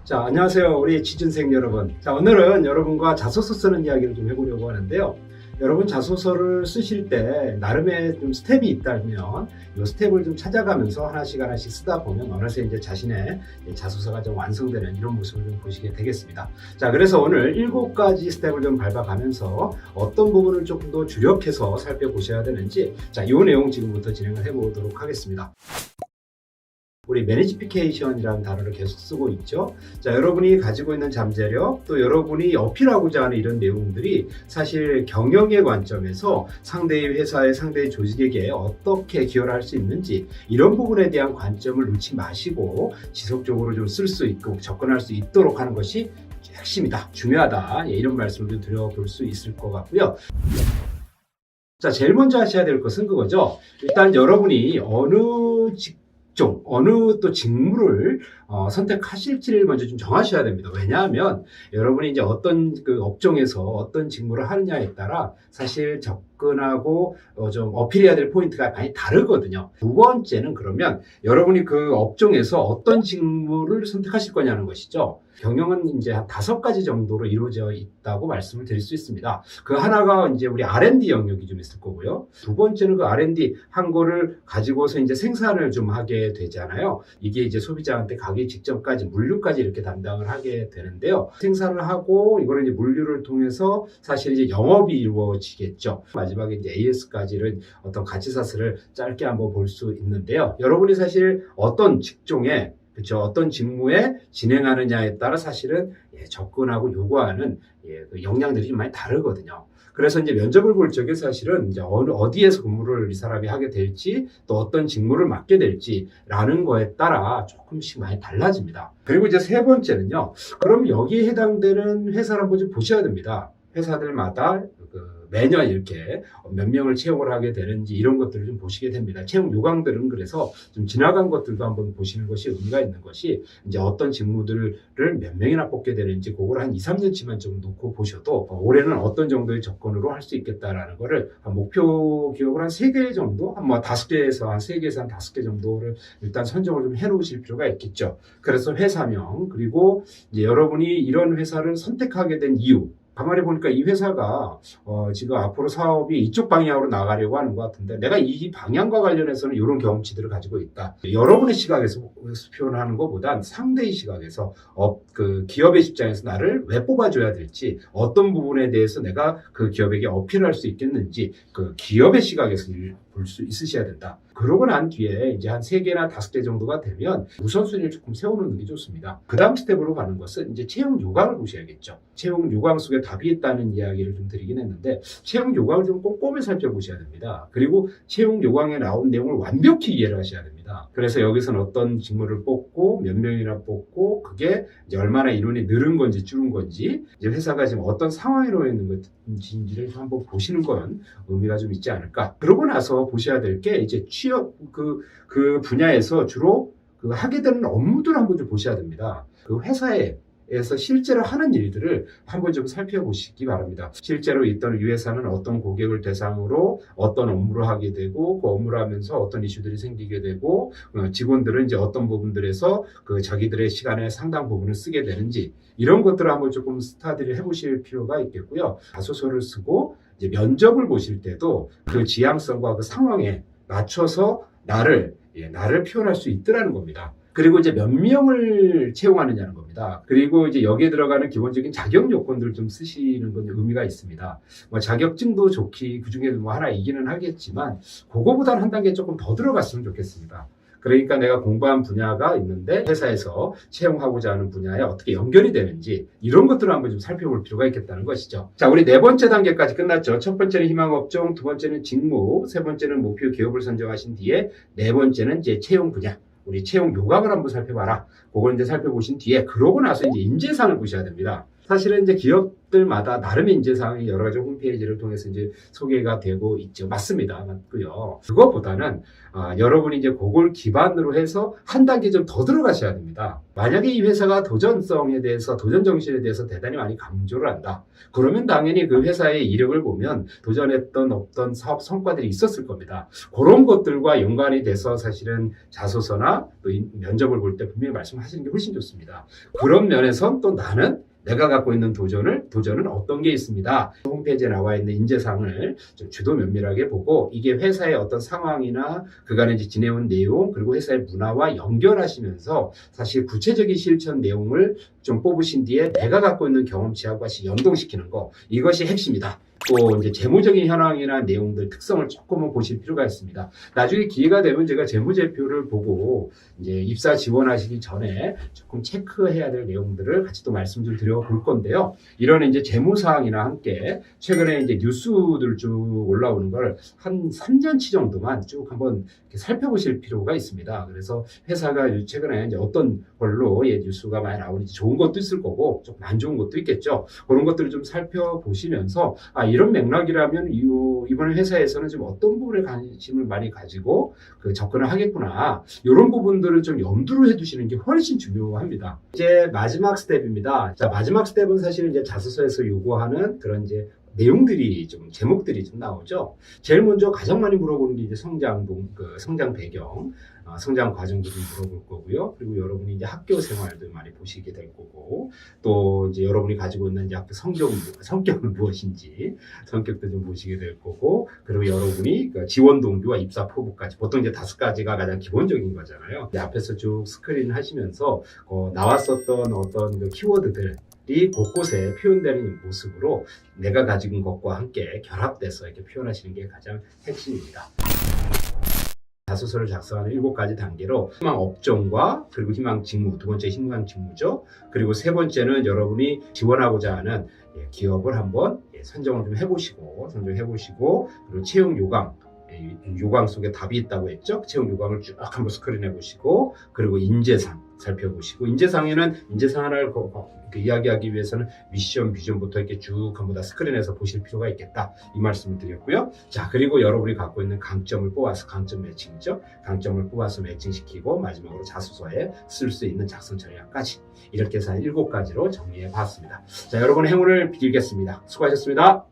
자, 안녕하세요. 우리 취준생 여러분. 자, 오늘은 여러분과 자소서 쓰는 이야기를 좀 해보려고 하는데요. 여러분 자소서를 쓰실 때 나름의 좀 스텝이 있다면 이 스텝을 좀 찾아가면서 하나씩 쓰다 보면 어느새 이제 자신의 자소서가 좀 완성되는 이런 모습을 좀 보시게 되겠습니다. 자, 그래서 오늘 7가지 스텝을 좀 밟아가면서 어떤 부분을 조금 더 주력해서 살펴보셔야 되는지, 자, 이 내용 지금부터 진행을 해보도록 하겠습니다. 우리 매니지피케이션이라는 단어를 계속 쓰고 있죠. 자, 여러분이 가지고 있는 잠재력, 또 여러분이 어필하고자 하는 이런 내용들이 사실 경영의 관점에서 상대의 회사에, 상대의 조직에게 어떻게 기여를 할 수 있는지, 이런 부분에 대한 관점을 놓지 마시고 지속적으로 좀 쓸 수 있고 접근할 수 있도록 하는 것이 핵심이다, 중요하다, 이런 말씀을 좀 드려볼 수 있을 것 같고요. 자, 제일 먼저 하셔야 될 것은 그거죠. 일단 여러분이 어느 또 직무를 선택하실지를 먼저 좀 정하셔야 됩니다. 왜냐하면 여러분이 이제 어떤 그 업종에서 어떤 직무를 하느냐에 따라 사실 접근하고 좀 어필해야 될 포인트가 많이 다르거든요. 두 번째는 그러면 여러분이 그 업종에서 어떤 직무를 선택하실 거냐는 것이죠. 경영은 이제 한 5가지 정도로 이루어져 있다고 말씀을 드릴 수 있습니다. 그 하나가 이제 우리 R&D 영역이 좀 있을 거고요. 두 번째는 그 R&D 한 거를 가지고서 이제 생산을 좀 하게 되잖아요. 이게 이제 소비자한테 가기 직전까지 물류까지 이렇게 담당을 하게 되는데요. 생산을 하고 이거를 이제 물류를 통해서 사실 이제 영업이 이루어지겠죠. 마지막에 이제 AS까지는 어떤 가치사슬을 짧게 한번 볼 수 있는데요. 여러분이 사실 어떤 직종에, 그렇죠, 어떤 직무에 진행하느냐에 따라 사실은 접근하고 요구하는 그 역량들이 좀 많이 다르거든요. 그래서 이제 면접을 볼 적에 사실은 이제 어디에서 근무를 이 사람이 하게 될지, 또 어떤 직무를 맡게 될지라는 거에 따라 조금씩 많이 달라집니다. 그리고 이제 세 번째는요, 그럼 여기에 해당되는 회사를 한번 좀 보셔야 됩니다. 회사들마다 매년 이렇게 몇 명을 채용을 하게 되는지 이런 것들을 좀 보시게 됩니다. 채용 요강들은 그래서 좀 지나간 것들도 한번 보시는 것이 의미가 있는 것이, 이제 어떤 직무들을 몇 명이나 뽑게 되는지 그걸 한 2, 3년치만 좀 놓고 보셔도 올해는 어떤 정도의 접근으로 할 수 있겠다라는 거를 목표 기업을 한 3개 정도, 한 5개에서 한 3개에서 한 5개 정도를 일단 선정을 좀 해놓으실 필요가 있겠죠. 그래서 회사명, 그리고 이제 여러분이 이런 회사를 선택하게 된 이유, 가만히 보니까 이 회사가 지금 앞으로 사업이 이쪽 방향으로 나가려고 하는 것 같은데 내가 이 방향과 관련해서는 이런 경험치들을 가지고 있다. 여러분의 시각에서 표현하는 것보단 상대의 시각에서 그 기업의 입장에서 나를 왜 뽑아줘야 될지, 어떤 부분에 대해서 내가 그 기업에게 어필할 수 있겠는지 그 기업의 시각에서 볼 수 있으셔야 된다. 그러고 난 뒤에 이제 한 3개나 5개 정도가 되면 우선순위를 조금 세우는 게 좋습니다. 그 다음 스텝으로 가는 것은 이제 채용 요강을 보셔야겠죠. 채용 요강 속에 답이 있다는 이야기를 좀 드리긴 했는데, 채용 요강을 좀 꼼꼼히 살펴보셔야 됩니다. 그리고 채용 요강에 나온 내용을 완벽히 이해를 하셔야 됩니다. 그래서 여기서는 어떤 직무를 뽑고 몇 명이나 뽑고 그게 이제 얼마나 인원이 늘은 건지 줄은 건지, 이제 회사가 지금 어떤 상황으로 있는 건지를 한번 보시는 건 의미가 좀 있지 않을까. 그러고 나서 보셔야 될 게 이제 취업 그 분야에서 주로 하게 되는 업무들을 한번 좀 보셔야 됩니다. 그 회사에서 실제로 하는 일들을 한번 좀 살펴보시기 바랍니다. 실제로 있던 이 회사는 어떤 고객을 대상으로 어떤 업무를 하게 되고, 그 업무를 하면서 어떤 이슈들이 생기게 되고, 직원들은 이제 어떤 부분들에서 그 자기들의 시간의 상당 부분을 쓰게 되는지, 이런 것들을 한번 조금 스터디를 해보실 필요가 있겠고요. 자소서를 쓰고 이제 면접을 보실 때도 그 지향성과 그 상황에 맞춰서 나를 표현할 수 있더라는 겁니다. 그리고 이제 몇 명을 채용하느냐는 겁니다. 그리고 이제 여기에 들어가는 기본적인 자격 요건들을 좀 쓰시는 건 의미가 있습니다. 자격증도 좋기, 그 중에 하나 이기는 하겠지만, 그거보다는 한 단계 조금 더 들어갔으면 좋겠습니다. 그러니까 내가 공부한 분야가 있는데 회사에서 채용하고자 하는 분야에 어떻게 연결이 되는지, 이런 것들을 한번 좀 살펴볼 필요가 있겠다는 것이죠. 자, 우리 4번째 단계까지 끝났죠. 첫 번째는 희망업종, 두 번째는 직무, 세 번째는 목표 기업을 선정하신 뒤에 4번째는 이제 채용 분야, 우리 채용 요강을 한번 살펴봐라. 그걸 이제 살펴보신 뒤에, 그러고 나서 이제 인재상을 보셔야 됩니다. 사실은 이제 기업 기업들마다 나름의 인재사항이 여러 가지 홈페이지를 통해서 이제 소개가 되고 있죠. 맞습니다. 맞고요. 그것보다는 여러분이 이제 그걸 기반으로 해서 한 단계 좀 더 들어가셔야 됩니다. 만약에 이 회사가 도전성에 대해서, 도전 정신에 대해서 대단히 많이 강조를 한다. 그러면 당연히 그 회사의 이력을 보면 도전했던 어떤 사업 성과들이 있었을 겁니다. 그런 것들과 연관이 돼서 사실은 자소서나 또 면접을 볼 때 분명히 말씀하시는 게 훨씬 좋습니다. 그런 면에선 또 나는 내가 갖고 있는 도전은 어떤 게 있습니다. 홈페이지에 나와 있는 인재상을 좀 주도 면밀하게 보고 이게 회사의 어떤 상황이나 그간에 이제 지내온 내용 그리고 회사의 문화와 연결하시면서 사실 구체적인 실천 내용을 좀 뽑으신 뒤에 내가 갖고 있는 경험치하고 같이 연동시키는 거 이것이 핵심이다. 또 이제 재무적인 현황이나 내용들 특성을 조금은 보실 필요가 있습니다. 나중에 기회가 되면 제가 재무제표를 보고 이제 입사 지원하시기 전에 조금 체크해야 될 내용들을 같이 또 말씀 좀 드려볼 건데요. 이런 이제 재무사항이나 함께 최근에 이제 뉴스들 쭉 올라오는 걸 한 3년치 정도만 쭉 한번 이렇게 살펴보실 필요가 있습니다. 그래서 회사가 최근에 이제 어떤 걸로 뉴스가 많이 나오는지 좋은 것도 있을 거고 좀 안 좋은 것도 있겠죠. 그런 것들을 좀 살펴보시면서 이런 맥락이라면 이번 회사에서는 좀 어떤 부분에 관심을 많이 가지고 접근을 하겠구나. 이런 부분들을 좀 염두를 해두시는 게 훨씬 중요합니다. 이제 마지막 스텝입니다. 자, 마지막 스텝은 사실 이제 자소서에서 요구하는 그런 이제 내용들이 제목들이 좀 나오죠. 제일 먼저 가장 많이 물어보는 게 이제 성장 배경, 성장 과정도 좀 물어볼 거고요. 그리고 여러분이 이제 학교 생활도 많이 보시게 될 거고, 또 이제 여러분이 가지고 있는 이제 성격은 무엇인지, 성격도 좀 보시게 될 거고, 그리고 여러분이 지원 동기와 입사 포부까지, 보통 이제 5가지가 가장 기본적인 거잖아요. 앞에서 쭉 스크린 하시면서, 나왔었던 어떤 그 키워드들, 이 곳곳에 표현되는 모습으로 내가 가진 것과 함께 결합돼서 이렇게 표현하시는 게 가장 핵심입니다. 자소서를 작성하는 7가지 단계로 희망 업종과 그리고 희망 직무, 두 번째 희망 직무죠. 그리고 세 번째는 여러분이 지원하고자 하는 기업을 한번 선정을 좀 해보시고 그리고 채용 요강 속에 답이 있다고 했죠. 채용 요강을 쭉 한번 스크린해 보시고 그리고 인재상 살펴보시고 인재상 하나를 이야기하기 위해서는 미션, 비전부터 이렇게 쭉 한번 다 스크린해서 보실 필요가 있겠다. 이 말씀을 드렸고요. 자, 그리고 여러분이 갖고 있는 강점을 뽑아서 강점 매칭이죠. 강점을 뽑아서 매칭시키고 마지막으로 자소서에 쓸 수 있는 작성 전략까지 이렇게 해서 7가지로 정리해 봤습니다. 자, 여러분의 행운을 빌겠습니다. 수고하셨습니다.